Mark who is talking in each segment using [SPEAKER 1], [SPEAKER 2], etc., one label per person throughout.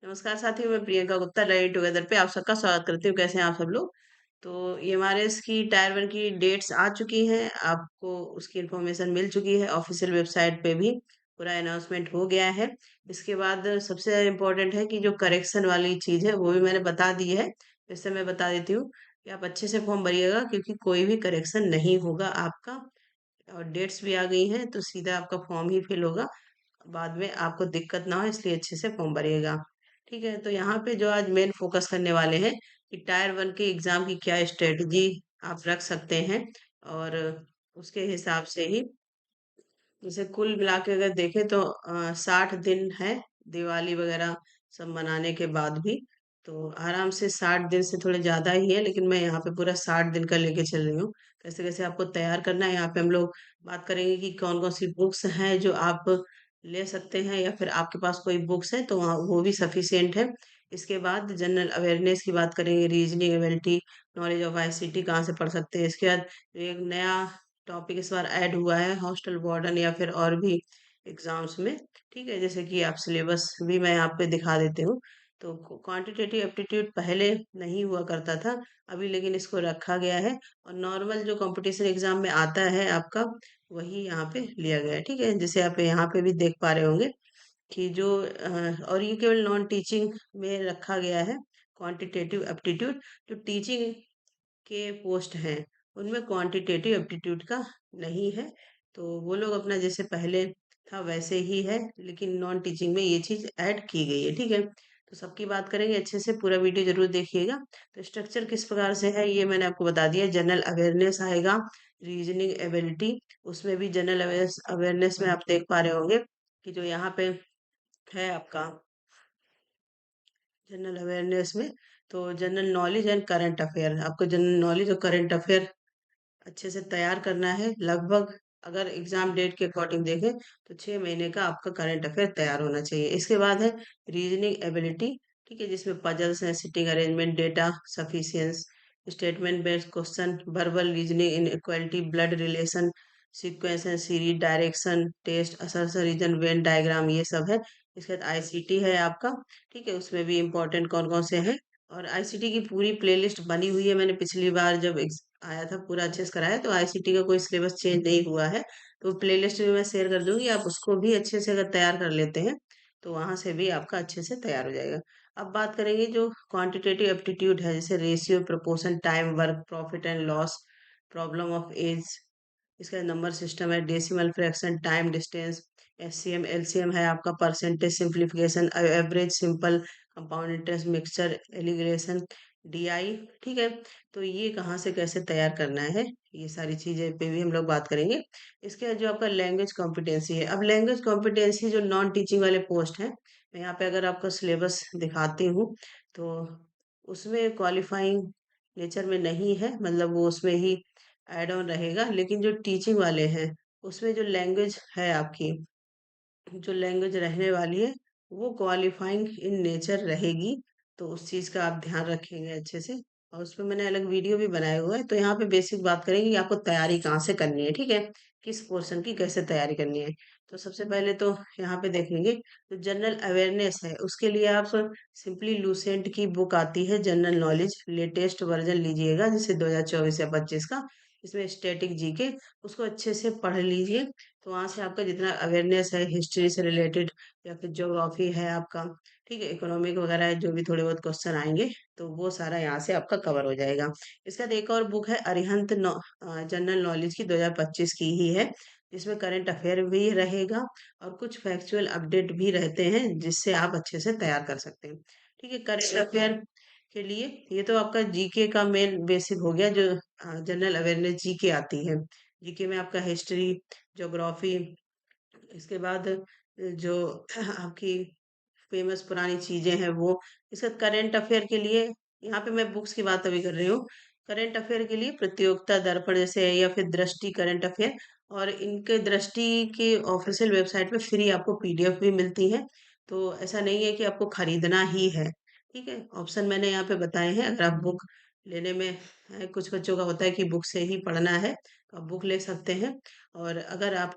[SPEAKER 1] नमस्कार साथियों, मैं प्रियंका गुप्ता लर्निंग टुगेदर पे आप सबका स्वागत करती हूँ। कैसे हैं आप सब लोग? तो ये हमारे इसकी टायर 1 की डेट्स आ चुकी हैं, आपको उसकी इन्फॉर्मेशन मिल चुकी है, ऑफिशियल वेबसाइट पे भी पूरा अनाउंसमेंट हो गया है। इसके बाद सबसे इम्पोर्टेंट है कि जो करेक्शन वाली चीज़ है, वो भी मैंने बता दी है। फिर से मैं बता देती हूँ कि आप अच्छे से फॉर्म भरिएगा क्योंकि कोई भी करेक्शन नहीं होगा आपका और डेट्स भी आ गई हैं, तो सीधा आपका फॉर्म ही फिल होगा। बाद में आपको दिक्कत ना हो इसलिए अच्छे से फॉर्म भरिएगा। ठीक है, तो यहाँ पे जो आज मेन फोकस करने वाले हैं कि टायर 1 के एग्जाम की क्या स्ट्रेटजी आप रख सकते हैं और उसके हिसाब से ही जैसे कुल मिला के अगर देखें तो 60 दिन है दिवाली वगैरह सब मनाने के बाद भी। तो आराम से 60 दिन से थोड़े ज़्यादा ही है, लेकिन मैं यहाँ पे पूरा 60 दिन का लेके चल रही हूँ। कैसे कैसे आपको तैयार करना है यहाँ पे हम लोग बात करेंगे कि कौन कौन सी बुक्स हैं जो आप ले सकते हैं या फिर आपके पास कोई बुक्स है तो वो भी सफिशियंट है। इसके बाद जनरल अवेयरनेस की बात करेंगे, reasoning ability, knowledge of ICT कहाँ से पढ़ सकते हैं। इसके बाद एक नया टॉपिक इस बार ऐड हुआ है हॉस्टल वार्डन या फिर और भी एग्जाम्स में। ठीक है, जैसे कि आप सिलेबस भी मैं यहाँ पे दिखा देती हूँ। तो क्वांटिटेटिव एप्टीट्यूड पहले नहीं हुआ करता था, अभी लेकिन इसको रखा गया है और नॉर्मल जो कंपटीशन एग्जाम में आता है आपका वही यहाँ पे लिया गया है। ठीक है, जैसे आप यहाँ पे भी देख पा रहे होंगे कि जो और ये केवल नॉन टीचिंग में रखा गया है। क्वांटिटेटिव एप्टीट्यूड जो टीचिंग के पोस्ट हैं उनमें क्वांटिटेटिव एप्टीट्यूड का नहीं है, तो वो लोग अपना जैसे पहले था वैसे ही है, लेकिन नॉन टीचिंग में ये चीज़ ऐड की गई है। ठीक है, तो सबकी बात करेंगे, अच्छे से पूरा वीडियो जरूर देखिएगा। तो स्ट्रक्चर किस प्रकार से है ये मैंने आपको बता दिया। जनरल अवेयरनेस आएगा, रीजनिंग एबिलिटी, उसमें भी जनरल अवेयरनेस में आप देख पा रहे होंगे कि जो यहाँ पे है आपका जनरल अवेयरनेस में, तो general knowledge and current affair, आपको जनरल नॉलेज और करंट अफेयर अच्छे से तैयार करना है। लगभग अगर एग्जाम डेट के अकॉर्डिंग देखें तो 6 महीने का आपका करंट अफेयर तैयार होना चाहिए। इसके बाद है रीजनिंग एबिलिटी। ठीक है, जिसमें पजल्स हैं, sitting arrangement, data sufficiency, statement based question, verbal reasoning, inequality, blood relation, sequence and series, direction test, assertion reason, Venn diagram, ये सब है। इसके बाद आईसीटी है आपका। ठीक है, उसमें भी इम्पोर्टेंट कौन कौन से हैं और आईसीटी की पूरी प्लेलिस्ट बनी हुई है। मैंने पिछली बार जब आया था पूरा अच्छे से कराया, तो आईसीटी का कोई सिलेबस चेंज नहीं हुआ है। तो प्लेलिस्ट भी मैं शेयर कर दूंगी, आप उसको भी अच्छे से अगर तैयार कर लेते हैं तो वहां से भी आपका अच्छे से तैयार हो जाएगा। अब बात करेंगे जो क्वांटिटेटिव एप्टीट्यूड है, जैसे ratio, proportion, time, work, profit and loss, problem of age, इसका नंबर सिस्टम है, decimal fraction, time distance, HCM, LCM है आपका, percentage, simplification, average, simple, compound interest, mixture, alligation, DI. ठीक है, तो ये कहाँ से कैसे तैयार करना है, ये सारी चीजें पे भी हम लोग बात करेंगे। इसके बाद जो आपका लैंग्वेज कॉम्पिटेंसी है, अब लैंग्वेज कॉम्पिटेंसी जो नॉन टीचिंग वाले पोस्ट हैं, मैं यहाँ पे अगर आपका सिलेबस दिखाती हूँ तो उसमें क्वालिफाइंग नेचर में नहीं है, मतलब वो उसमें ही ऐड ऑन रहेगा। लेकिन जो टीचिंग वाले हैं उसमें जो लैंग्वेज है आपकी, जो लैंग्वेज रहने वाली है वो क्वालिफाइंग इन नेचर रहेगी। तो उस चीज़ का आप ध्यान रखेंगे अच्छे से, और उस पर मैंने अलग वीडियो भी बनाया हुआ है। तो यहाँ पे बेसिक बात करेंगे कि आपको तैयारी कहाँ से करनी है। ठीक है, किस पोर्शन की कैसे तैयारी करनी है। तो सबसे पहले तो यहाँ पे देखेंगे तो जनरल अवेयरनेस है, उसके लिए आप सिंपली लूसेंट की बुक आती है जनरल नॉलेज, लेटेस्ट वर्जन लीजिएगा जैसे 2024 या 25 का। इसमें स्टैटिक जीके, उसको अच्छे से पढ़ लीजिए। तो वहां से आपका जितना अवेयरनेस है हिस्ट्री से रिलेटेड या फिर ज्योग्राफी है आपका, ठीक है, इकोनॉमिक वगैरह है, जो भी थोड़े बहुत क्वेश्चन आएंगे तो वो सारा यहाँ से आपका कवर हो जाएगा। इसका बाद एक और बुक है अरिहंत जनरल नॉलेज की, 2025 की ही है, जिसमें करंट अफेयर भी रहेगा और कुछ फैक्चुअल अपडेट भी रहते हैं जिससे आप अच्छे से तैयार कर सकते हैं। ठीक है, करंट अफेयर के लिए ये तो आपका जीके का मेन बेसिक हो गया, जो जनरल अवेयरनेस जीके आती है। जीके में आपका हिस्ट्री, ज्योग्राफी, इसके बाद जो आपकी फेमस पुरानी चीजें हैं वो। इसका करंट अफेयर के लिए यहाँ पे मैं बुक्स की बात अभी कर रही हूँ। करंट अफेयर के लिए प्रतियोगिता दर्पण जैसे है या फिर दृष्टि करंट अफेयर, और इनके दृष्टि के ऑफिशियल वेबसाइट पे फ्री आपको पीडीएफ भी मिलती है। तो ऐसा नहीं है कि आपको खरीदना ही है। ठीक है, ऑप्शन मैंने यहाँ पे बताए हैं। अगर आप बुक लेने में कुछ बच्चों का होता है कि बुक से ही पढ़ना है तो आप बुक ले सकते हैं, और अगर आप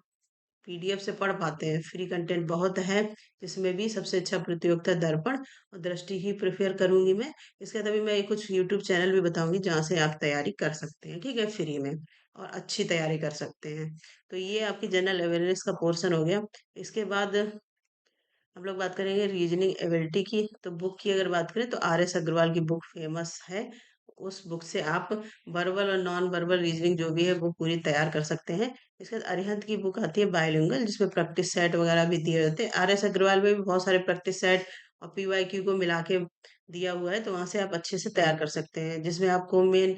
[SPEAKER 1] पीडीएफ से पढ़ पाते हैं। फ्री कंटेंट बहुत है, जिसमें भी सबसे अच्छा प्रतियोगिता दर्पण और दृष्टि ही प्रेफर करूंगी मैं। इसके बाद अभी मैं कुछ यूट्यूब चैनल भी बताऊंगी जहाँ से आप तैयारी कर सकते हैं, ठीक है, फ्री में, और अच्छी तैयारी कर सकते हैं। तो ये आपकी जनरल अवेयरनेस का पोर्शन हो गया। इसके बाद हम लोग बात करेंगे रीजनिंग एबिलिटी की। तो बुक की अगर बात करें तो आर एस अग्रवाल की बुक फेमस है। उस बुक से आप वर्बल और नॉन वर्बल रीजनिंग जो भी है वो पूरी तैयार कर सकते हैं। इसके बाद अरिहंत की बुक आती है बायलिंगुअल, जिसमें प्रैक्टिस सेट वगैरह भी दिए जाते हैं। आर एस अग्रवाल में भी बहुत सारे प्रैक्टिस सेट और पीवाईक्यू को मिला के दिया हुआ है, तो वहां से आप अच्छे से तैयार कर सकते हैं, जिसमें आपको मेन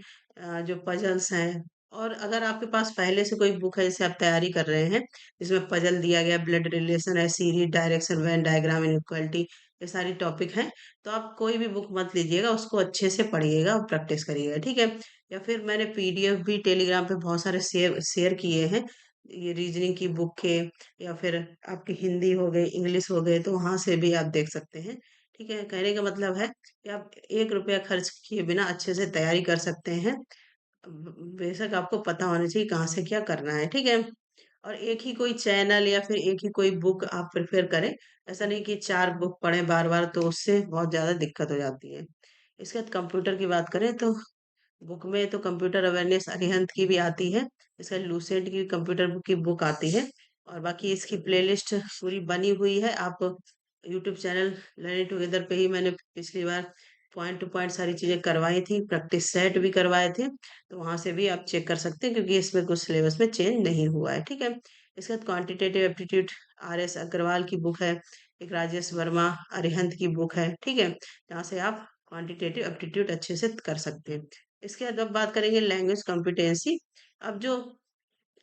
[SPEAKER 1] जो पजल्स हैं, और अगर आपके पास पहले से कोई बुक है जिसे आप तैयारी कर रहे हैं, जिसमें पजल दिया गया, ब्लड रिलेशन है, series, direction, Venn diagram, inequality, ये सारी टॉपिक हैं, तो आप कोई भी बुक मत लीजिएगा, उसको अच्छे से पढ़िएगा और प्रैक्टिस करिएगा, ठीक है। या फिर मैंने पीडीएफ भी टेलीग्राम पे बहुत सारे शेयर शेयर किए हैं, ये रीजनिंग की बुक के, या फिर आपकी हिंदी हो गई, इंग्लिश हो गए, तो वहां से भी आप देख सकते हैं, ठीक है। कहने का मतलब है कि आप 1 रुपया खर्च किए बिना अच्छे से तैयारी कर सकते हैं। बेशक आपको पता होना चाहिए कहाँ से क्या करना है, ठीक है। और एक ही कोई चैनल या फिर एक ही कोई बुक आप प्रेफर करें। ऐसा नहीं कि 4 बुक पढ़ें बार बार, तो उससे बहुत ज़्यादा दिक्कत हो जाती है। इसके बाद कंप्यूटर की बात करें तो बुक में तो कंप्यूटर अवेयरनेस अरिहंत की भी आती है। इसका लूसेंट की कंप्यूटर बुक की बुक आती है। और बाकी इसकी प्लेलिस्ट पूरी बनी हुई है। आप यूट्यूब चैनल लर्निंग टुगेदर पे ही मैंने पिछली बार पॉइंट टू पॉइंट सारी चीज़ें करवाई थी, प्रैक्टिस सेट भी करवाए थे, तो वहां से भी आप चेक कर सकते हैं, क्योंकि इसमें कुछ सिलेबस में चेंज नहीं हुआ है, ठीक है। इसके बाद quantitative aptitude R S Agarwal की बुक है। एक राजेश वर्मा अरिहंत की बुक है, ठीक है, जहाँ से आप क्वांटिटेटिव एप्टीट्यूड अच्छे से कर सकते हैं। इसके बाद अब बात करेंगे लैंग्वेज कॉम्पिटेंसी। अब जो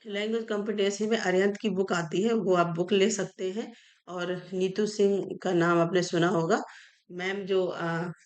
[SPEAKER 1] लैंग्वेज कॉम्पिटेंसी में अरिहंत की बुक आती है, वो आप बुक ले सकते हैं। और नीतू सिंह का नाम आपने सुना होगा, मैम जो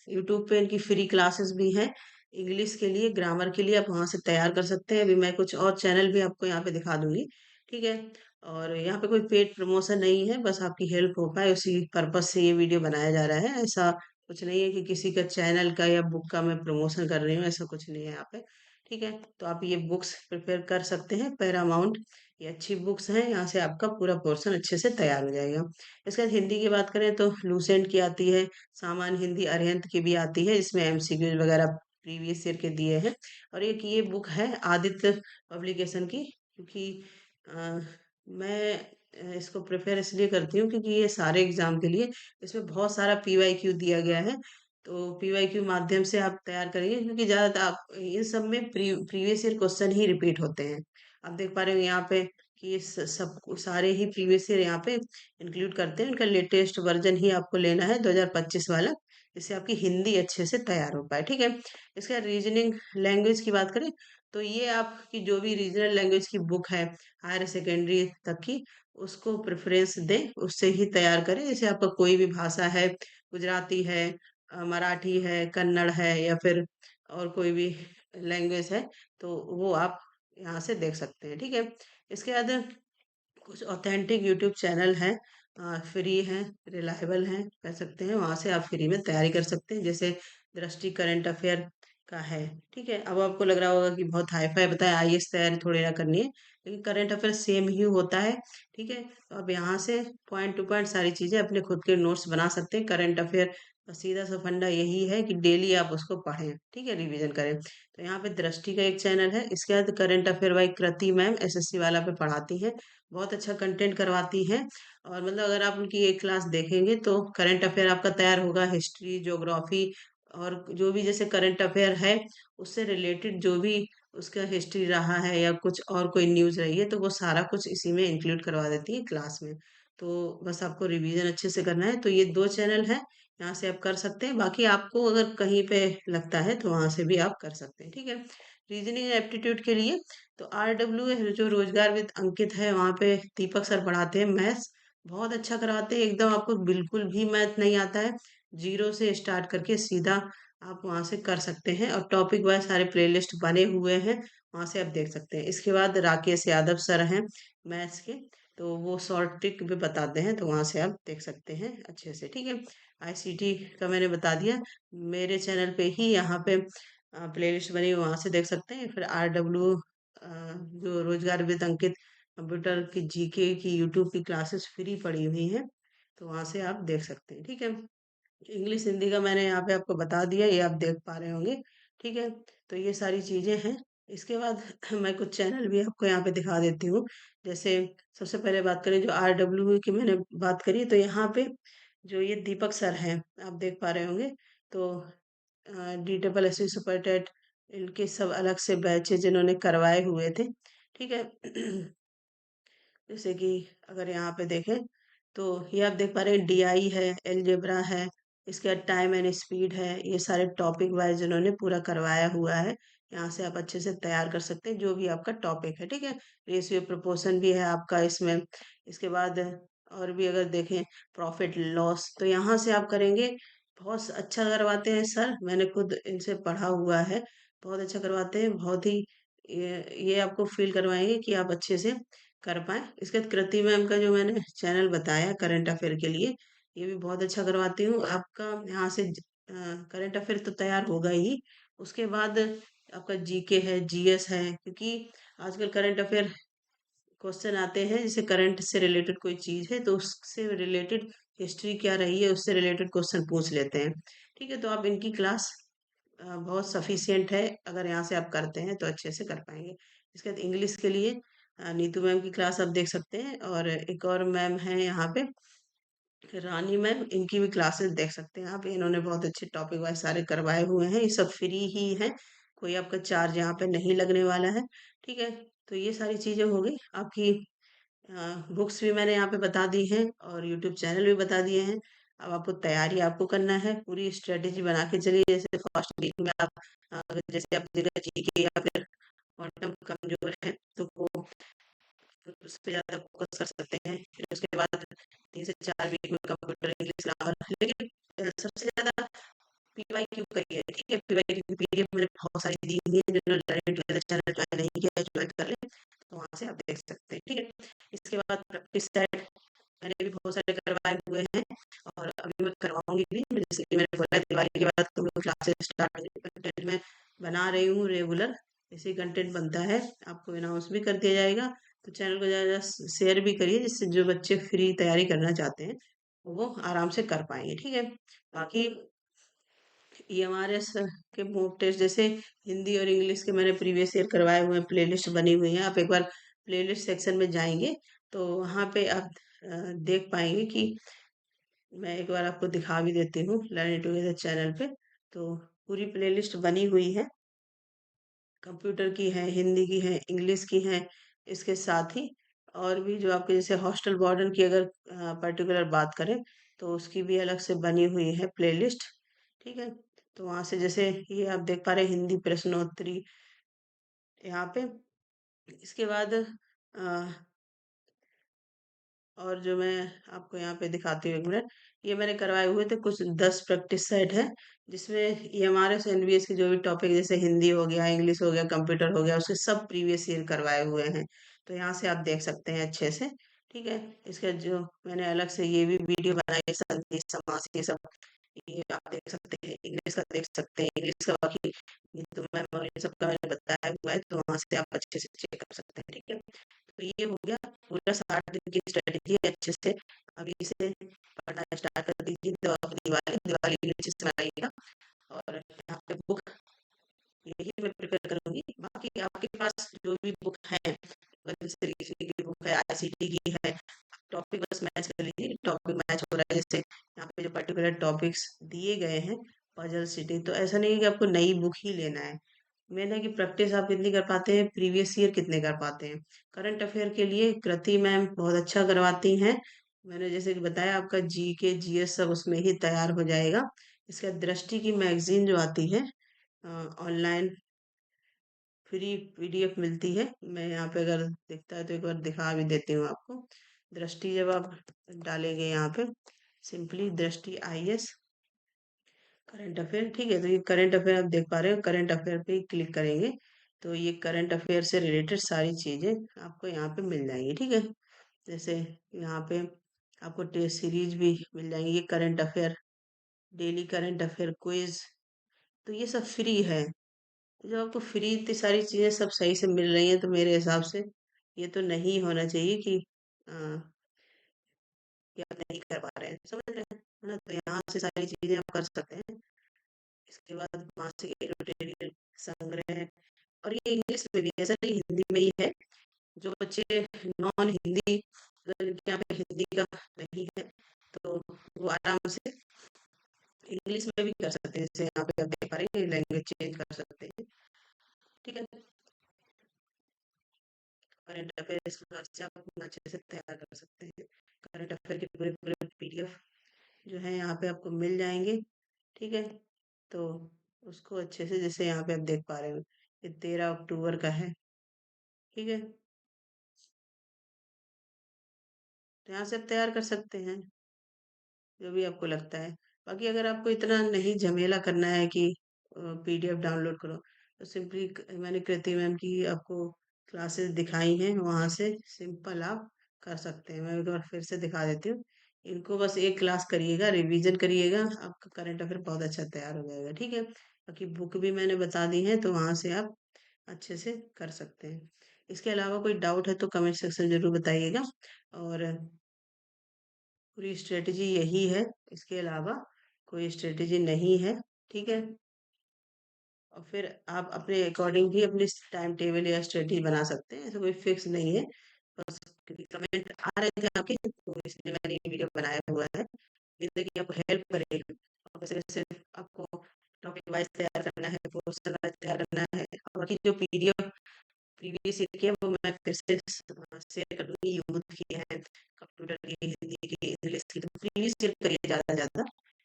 [SPEAKER 1] यूट्यूब पे इनकी फ्री क्लासेस भी हैं इंग्लिश के लिए, ग्रामर के लिए, आप वहाँ से तैयार कर सकते हैं। अभी मैं कुछ और चैनल भी आपको यहाँ पे दिखा दूंगी, ठीक है। और यहाँ पे कोई पेड प्रमोशन नहीं है, बस आपकी हेल्प हो पाए उसी पर्पज से ये वीडियो बनाया जा रहा है। ऐसा कुछ नहीं है कि किसी का चैनल का या बुक का मैं प्रमोशन कर रही हूँ, ऐसा कुछ नहीं है यहाँ पे, ठीक है। तो आप ये बुक्स प्रिपेयर कर सकते हैं, पैरामाउंट, ये अच्छी बुक्स हैं, यहाँ से आपका पूरा पोर्शन अच्छे से तैयार हो जाएगा। इसके बाद हिंदी की बात करें तो लूसेंट की आती है, सामान्य हिंदी अरिहंत की भी आती है, इसमें एमसीक्यूज वगैरह प्रीवियस ईयर के दिए हैं। और एक ये बुक है आदित्य पब्लिकेशन की, क्योंकि मैं इसको प्रेफर इसलिए करती हूँ क्योंकि ये सारे एग्जाम के लिए इसमें बहुत सारा पीवाईक्यू दिया गया है। तो पीवाईक्यू माध्यम से आप तैयार करेंगे, क्योंकि ज्यादातर आप इन सब में प्रीवियस ईयर क्वेश्चन ही रिपीट होते हैं। आप देख पा रहे हो यहाँ पे कि ये सब सारे ही प्रीवियस ईयर यहाँ पे इंक्लूड करते हैं। इनका लेटेस्ट वर्जन ही आपको लेना है 2025 वाला, जिससे आपकी हिंदी अच्छे से तैयार हो पाए, ठीक है। इसके बाद रीजनिंग लैंग्वेज की बात करें तो ये आपकी जो भी रीजनल लैंग्वेज की बुक है हायर सेकेंडरी तक की, उसको प्रेफरेंस दें, उससे ही तैयार करें। जैसे आपका कोई भी भाषा है, गुजराती है, मराठी है, कन्नड़ है, या फिर और कोई भी लैंग्वेज है, तो वो आप यहाँ से देख सकते हैं, ठीक है। इसके बाद कुछ ऑथेंटिक यूट्यूब चैनल हैं, फ्री हैं, रिलायबल हैं, कह सकते हैं, वहाँ से आप फ्री में तैयारी कर सकते हैं। जैसे दृष्टि करंट अफेयर का है, ठीक है। अब आपको लग रहा होगा कि बहुत हाई फाई बताया, आईएएस तैयारी थोड़ी ना करनी है, लेकिन करंट अफेयर सेम ही होता है, ठीक है। तो आप यहाँ से पॉइंट टू पॉइंट सारी चीज़ें अपने खुद के नोट्स बना सकते हैं। करंट अफेयर का सीधा सा फंडा यही है कि डेली आप उसको पढ़ें, ठीक है, रिवीजन करें। तो यहाँ पे दृष्टि का एक चैनल है। इसके बाद current affair by Kriti ma'am SSC वाला पे पढ़ाती है, बहुत अच्छा कंटेंट करवाती हैं। और मतलब अगर आप उनकी एक क्लास देखेंगे तो करंट अफेयर आपका तैयार होगा, हिस्ट्री, ज्योग्राफी, और जो भी जैसे करंट अफेयर है उससे रिलेटेड जो भी उसका हिस्ट्री रहा है या कुछ और कोई न्यूज़ रही है, तो वो सारा कुछ इसी में इंक्लूड करवा देती है क्लास में। तो बस आपको रिवीजन अच्छे से करना है। तो ये 2 चैनल हैं, यहाँ से आप कर सकते हैं। बाकी आपको अगर कहीं पे लगता है तो वहां से भी आप कर सकते हैं, ठीक है। रीजनिंग एप्टीट्यूड के लिए तो RW जो रोजगार विद अंकित है, वहाँ पे दीपक सर पढ़ाते हैं मैथ्स, बहुत अच्छा कराते हैं एकदम। आपको बिल्कुल भी मैथ नहीं आता है, जीरो से स्टार्ट करके सीधा आप वहाँ से कर सकते हैं। और टॉपिक वाइज सारे प्लेलिस्ट बने हुए हैं, वहाँ से आप देख सकते हैं। इसके बाद राकेश यादव सर हैं मैथ्स के, तो वो शॉर्ट ट्रिक भी बताते हैं, तो वहाँ से आप देख सकते हैं अच्छे से, ठीक है। आईसीटी का मैंने बता दिया, मेरे चैनल पे ही यहाँ पे प्लेलिस्ट बनी हुई, वहाँ से देख सकते हैं। फिर RW जो रोजगार विद अंकित कंप्यूटर की जीके की यूट्यूब की क्लासेस फ्री पड़ी हुई हैं, तो वहाँ से आप देख सकते हैं, ठीक है। इंग्लिश हिंदी का मैंने यहाँ पे आपको बता दिया, ये आप देख पा रहे होंगे, ठीक है। तो ये सारी चीज़ें हैं। इसके बाद मैं कुछ चैनल भी आपको यहाँ पे दिखा देती हूँ। जैसे सबसे पहले बात करें जो RW की मैंने बात करी, तो यहाँ पे जो ये दीपक सर हैं, आप देख पा रहे होंगे। तो DSSC सुपर टेट, इनके सब अलग से बैच है जिन्होंने करवाए हुए थे, ठीक है। जैसे कि अगर यहाँ पे देखें, तो ये आप देख पा रहे हैं, DI है, एलजेब्रा है, इसके बाद टाइम एंड स्पीड है, ये सारे टॉपिक वाइज इन्होंने पूरा करवाया हुआ है। यहाँ से आप अच्छे से तैयार कर सकते हैं जो भी आपका टॉपिक है, ठीक है। रेशियो प्रोपोर्शन भी है आपका इसमें। इसके बाद और भी अगर देखें, प्रॉफिट लॉस, तो यहाँ से आप करेंगे। बहुत अच्छा करवाते हैं सर, मैंने खुद इनसे पढ़ा हुआ है। बहुत अच्छा करवाते हैं, बहुत ही ये आपको फील करवाएंगे कि आप अच्छे से कर पाएँ। इसके बाद कृति मैम का जो मैंने चैनल बताया करंट अफेयर के लिए, ये भी बहुत अच्छा करवाती हूँ। आपका यहाँ से करंट अफेयर तो तैयार होगा ही, उसके बाद आपका जीके है, जीएस है, क्योंकि आजकल करंट अफेयर क्वेश्चन आते हैं, जैसे करंट से रिलेटेड कोई चीज़ है तो उससे रिलेटेड हिस्ट्री क्या रही है, उससे रिलेटेड क्वेश्चन पूछ लेते हैं, ठीक है। तो आप इनकी क्लास बहुत सफिशियंट है, अगर यहाँ से आप करते हैं तो अच्छे से कर पाएंगे। इसके बाद इंग्लिश के लिए नीतू मैम की क्लास आप देख सकते हैं, और एक और मैम है यहाँ पे रानी मैम, इनकी भी क्लासेस देख सकते हैं आप। इन्होंने बहुत अच्छे टॉपिक वाइज सारे करवाए हुए हैं, ये सब फ्री ही है, कोई आपका चार्ज यहाँ पे नहीं लगने वाला है, ठीक है। तो ये सारी चीज़ें हो गई आपकी। बुक्स भी मैंने यहाँ पे बता दी हैं और यूट्यूब चैनल भी बता दिए हैं। अब आपको तैयारी आपको करना है, पूरी स्ट्रेटेजी बना के चलिए। जैसे फर्स्ट वीक में आप अगर जैसे आप जगह जीके या फिर क्वांटम कमजोर है तो वो उस पे ज़्यादा फोकस कर सकते हैं। फिर उसके बाद 3 से 4 वीक में कंप्यूटर इंग्लिश ग्रामर, लेकिन सबसे ज़्यादा पीवाईक्यू करिए, ठीक है। पीवाईक्यू पीडीएफ मैंने बहुत सारी दी हुई है, जो चैनल ज्वाइन नहीं किया है ज्वाइन कर लें, तो वहाँ से आप देख सकते हैं, ठीक है। इसके बाद प्रैक्टिस सेट मैंने भी बहुत सारे करवाए हुए हैं और अभी मैं करवाऊंगी भी। जैसे कि मैंने बोला दिवाली के बाद तो क्लासेस स्टार्ट हो गई, कंटेंट मैं बना रही हूँ रेगुलर, ऐसे कंटेंट बनता है आपको अनाउंस भी कर दिया जाएगा। तो चैनल को ज़्यादा शेयर भी करिए, जिससे जो बच्चे फ्री तैयारी करना चाहते हैं वो आराम से कर पाएंगे, ठीक है। बाकी EMRS के मॉक टेस्ट, जैसे हिंदी और इंग्लिश के मैंने प्रीवियस ईयर करवाए हुए हैं, प्लेलिस्ट बनी हुई है। आप एक बार प्लेलिस्ट सेक्शन में जाएंगे तो वहाँ पे आप देख पाएंगे कि मैं एक बार आपको दिखा भी देती हूँ लर्निंग टुगेदर चैनल पे। तो पूरी प्लेलिस्ट बनी हुई है, कंप्यूटर की है, हिंदी की है, इंग्लिश की है, इसके साथ ही और भी जो आपके जैसे हॉस्टल वार्डन की अगर पर्टिकुलर बात करें तो उसकी भी अलग से बनी हुई है प्लेलिस्ट, ठीक है। तो वहाँ से जैसे ये आप देख पा रहे हैं हिंदी प्रश्नोत्तरी यहाँ पे। इसके बाद और जो मैं आपको यहाँ पे दिखाती हूँ एक मिनट, ये मैंने करवाए हुए थे कुछ 10 प्रैक्टिस सेट है, जिसमें ये हमारे एनवीएस के जो भी टॉपिक जैसे हिंदी हो गया, इंग्लिश हो गया, कंप्यूटर हो गया, उसके सब प्रीवियस ईयर करवाए हुए हैं। तो यहाँ से आप देख सकते हैं अच्छे से, ठीक है। इसका जो मैंने अलग से ये भी वीडियो बनाई है, संदेश समास ये सब, ये आप देख सकते हैं। इंग्लिश का देख सकते हैं, इंग्लिश का बाकी ये तो मैं और ये सब का मैंने बताया हुआ है, तो वहाँ से आप अच्छे से चेक कर सकते हैं, ठीक है। तो ये हो गया पूरा 60 दिन की स्ट्रेटेजी है, अच्छे से अभी से पढ़ना स्टार्ट कर दीजिए। दिवाली दिवाली भी अच्छे से मनाइएगा, और यहाँ पे बुक यही मैं प्रिपेयर करूंगी। बाकी आपके पास जो भी बुक है, जैसे रीजनिंग की बुक है, ICT की है, टॉपिक बस मैच कर लीजिए। टॉपिक मैच हो रहा है, जैसे यहाँ पे जो पर्टिकुलर टॉपिक्स दिए गए हैं, पजल सिटी, तो ऐसा नहीं है कि आपको नई बुक ही लेना है। मेन है कि प्रैक्टिस आप कितनी कर पाते हैं, प्रीवियस ईयर कितने कर पाते हैं। करंट अफेयर के लिए कृति मैम बहुत अच्छा करवाती हैं। मैंने जैसे कि बताया, आपका जीके जीएस सब उसमें ही तैयार हो जाएगा। इसका दृष्टि की मैगजीन जो आती है ऑनलाइन, फ्री PDF मिलती है। मैं यहाँ पे अगर दिखता है तो एक बार दिखा भी देती हूँ आपको। दृष्टि जब आप डालेंगे यहाँ पे, सिंपली दृष्टि IS करंट अफेयर, ठीक है। तो ये करंट अफेयर आप देख पा रहे हो, करंट अफेयर पे क्लिक करेंगे तो ये करंट अफेयर से रिलेटेड सारी चीजें आपको यहाँ पे मिल जाएंगी, ठीक है। जैसे यहाँ पे आपको टेस्ट सीरीज भी मिल जाएंगी, ये current affair, daily current affair quiz, तो ये सब फ्री है। जब आपको फ्री इतनी सारी चीजें सब सही से मिल रही हैं, तो मेरे हिसाब से ये तो नहीं होना चाहिए कि अ, कि आप नहीं कर पा रहे हैं, समझ रहे हैं? है ना? तो यहाँ से सारी चीज़ें आप कर सकते हैं। इसके बाद मासिक एडिटोरियल संग्रह है और ये इंग्लिश में भी है, ऐसा नहीं हिंदी में ही है। जो बच्चे नॉन हिंदी अगर इनके यहाँ पे हिंदी का नहीं है तो वो आराम से इंग्लिश में भी कर सकते हैं। जैसे यहाँ पे आप देख पा रहे हैं लैंग्वेज चेंज कर सकते हैं। ठीक है, करंट अफेयर्स से आप अपना अच्छे से तैयार कर सकते हैं। करंट अफेयर के पूरे पूरे पीडीएफ जो है यहाँ पे आपको मिल जाएंगे। ठीक है, तो उसको अच्छे से जैसे यहाँ पे आप देख पा रहे हो ये 13 अक्टूबर का है। ठीक है, तो यहाँ से आप तैयार कर सकते हैं जो भी आपको लगता है। बाकी अगर आपको इतना नहीं झमेला करना है कि पीडीएफ डाउनलोड करो, तो सिंपली मैंने कृति मैम की आपको क्लासेस दिखाई हैं, वहाँ से सिंपल आप कर सकते हैं। मैं एक बार फिर से दिखा देती हूँ। इनको बस एक क्लास करिएगा, रिवीजन करिएगा, आपका करंट अफेयर बहुत अच्छा तैयार हो जाएगा। ठीक है, बाकी बुक भी मैंने बता दी है, तो वहाँ से आप अच्छे से कर सकते हैं। इसके अलावा कोई डाउट है तो कमेंट सेक्शन जरूर बताइएगा। और पूरी स्ट्रेटजी यही है, इसके अलावा कोई स्ट्रेटजी नहीं है। ठीक है, और फिर आप अपने अकॉर्डिंग भी अपनी टाइम टेबल या स्ट्रेटजी बना सकते हैं, ऐसा कोई फिक्स नहीं है। बस क्योंकि कमेंट आ रहे थे आपके तो इसलिए मैंने ये वीडियो बनाया हुआ है, जिससे कि आपको हेल्प करेगा। और सिर्फ सिर्फ आपको टॉपिक वाइज तैयार करना है, पोस्टर वाइज तैयार करना है। और बाकी जो पीडीएफ प्रीवियस ईयर की है वो मैं फिर से शेयर कर दूंगी, यूथ की है, कंप्यूटर की, हिंदी की, इंग्लिश की, तो प्रीवियस ईयर करिए ज़्यादा ज़्यादा,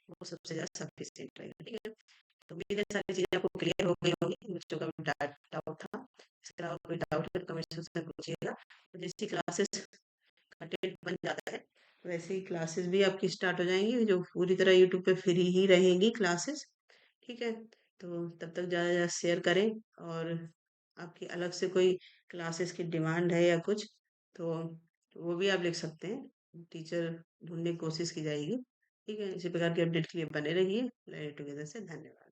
[SPEAKER 1] वो सबसे ज़्यादा सफिशिएंट रहेगा। ठीक है, तो उम्मीद है सारी चीज़ें आपको क्लियर हो गई होंगी, बच्चों का भी डाउट था। इसके अलावा कोई डाउट है तो कमेंट सेक्शन में पूछिएगा। तो जैसी क्लासेस कंटेंट बन जाता है वैसे ही क्लासेस भी आपकी स्टार्ट हो जाएंगी, जो पूरी तरह यूट्यूब पे फ्री ही रहेंगी क्लासेस। ठीक है, तो तब तक ज़्यादा ज़्यादा शेयर करें। और आपकी अलग से कोई क्लासेस की डिमांड है या कुछ, तो वो भी आप लिख सकते हैं, टीचर ढूंढने की कोशिश की जाएगी। ठीक है, इसी प्रकार की अपडेट के लिए बने रहिए। लर्निंग टुगेदर से धन्यवाद।